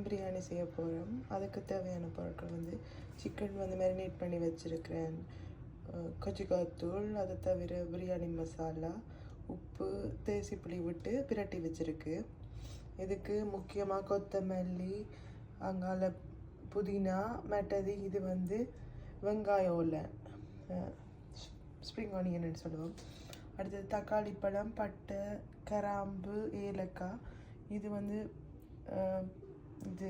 பிரியாணி செய்ய போகிறோம். அதுக்கு தேவையான பொருட்கள் வந்து சிக்கன் வந்து மேரினேட் பண்ணி வச்சுருக்கிறேன், கொச்சிக்காத்தூள், அதை தவிர பிரியாணி மசாலா, உப்பு, தேசிப்புளி விட்டு பிரட்டி வச்சுருக்கு. இதுக்கு முக்கியமாக கொத்தமல்லி, அங்கால புதினா, மற்றது இது வந்து வெங்காயம் இல்லை, ஸ்ப்ரிங் ஆனியன்னு சொல்லுவோம். அடுத்தது தக்காளி பழம், பட்டை, கிராம்பு, ஏலக்காய், இது வந்து இது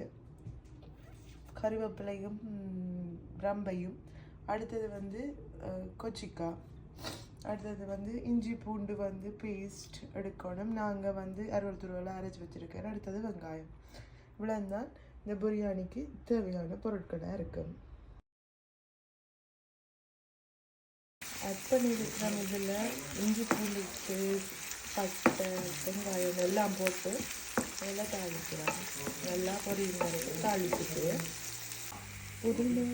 கறிவேப்பிலையும் ரம்பையும். அடுத்தது வந்து கொச்சிக்காய். அடுத்தது வந்து இஞ்சி பூண்டு வந்து பேஸ்ட் எடுக்கணும். நாங்கள் வந்து அறுவல் அரைச்சி வச்சுருக்கேன். அடுத்தது வெங்காயம். இவ்வளோ தான் இந்த பிரியாணிக்கு தேவையான பொருட்களாக இருக்கும். ஆட் பண்ணியிருக்கிற இதில் இஞ்சி பூண்டு பேஸ்ட், பட்டை, வெங்காயம் எல்லாம் போட்டு நல்லா தாளிக்கிறாங்க. நல்லா பொரியுங்க தாளிச்சுட்டு புதினா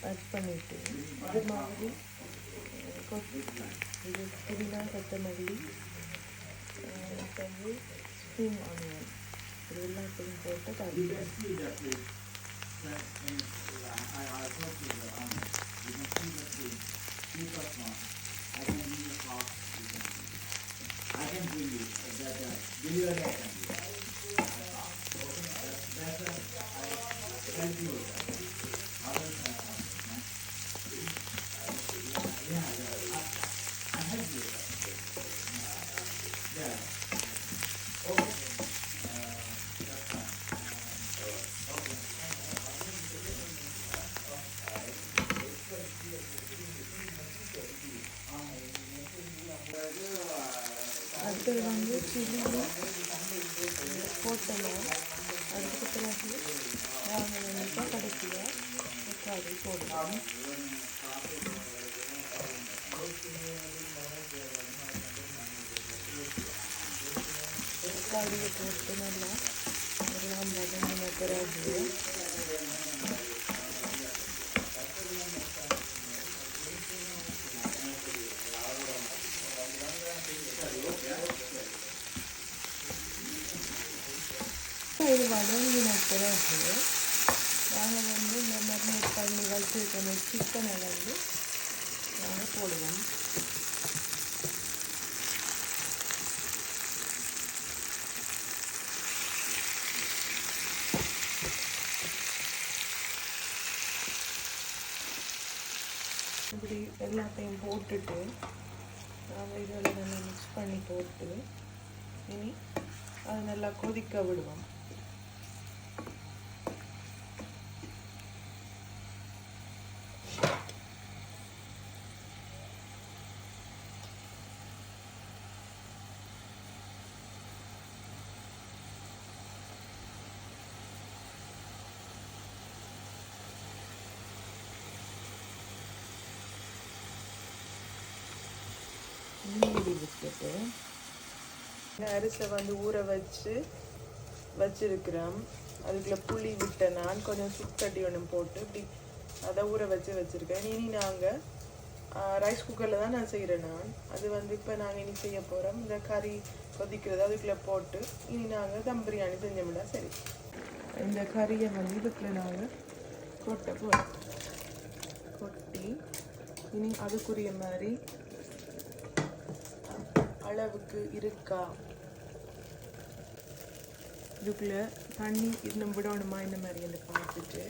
ஆட் பண்ணிவிட்டு இது மாதிரி இது புதினா, கொத்தமல்லி, வந்து ஸ்ப்ரிங் ஆனியன் இது எல்லாத்தையும் போட்டு தாளிக்கிறேன். அடுத்தது வந்து சில்லி போட்டலாம். அதுக்கு பிறகு நாங்கள் வந்து கடைசியாக தக்காளி போடலாம். தக்காளியை போட்டு நல்லா எல்லாம் வதங்கின பிறகு இது வதங்கின பிறகு நாங்கள் வந்து இந்த மேரினேட் பண்ணி வச்சுருக்க சிக்கனை வந்து நாங்கள் போடுவோம். இப்படி எல்லாத்தையும் போட்டுட்டு நாங்கள் இதில் நல்லா மிக்ஸ் பண்ணி போட்டு இனி அதை நல்லா கொதிக்க விடுவோம். மூடி வச்சுட்டு அரிசை வந்து ஊற வச்சிருக்கிறோம். அதுக்குள்ள புளி விட்ட நான் கொஞ்சம் சுத்தட்டி ஒன்று போட்டு இப்படி அதை ஊற வச்சுருக்கேன். இனி நாங்கள் ரைஸ் குக்கரில் தான் நான் செய்கிறேன். அது வந்து இப்போ நாங்கள் இனி செய்ய போகிறோம். இந்த கறி கொதிக்கிறது அதுக்குள்ளே போட்டு இனி நாங்கள் தம் பிரியாணி செஞ்சோம்னா சரி. இந்த கறியை வந்து இதுக்குள்ளே நாங்கள் கொட்ட போகிறோம். கொட்டி இனி அதுக்குரிய மாதிரி அளவுக்கு இருக்கா, இதுக்குள்ளே தண்ணி இன்னும் விடணுமா இந்த மாதிரி வந்து பார்த்துட்டு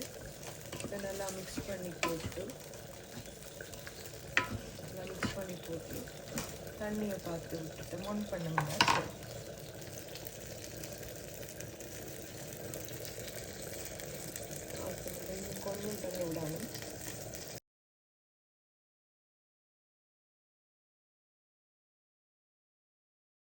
இதை நல்லா மிக்ஸ் பண்ணி போட்டு தண்ணியை பார்த்து விட்டுட்டு மொன் பண்ணோம்னா சரி.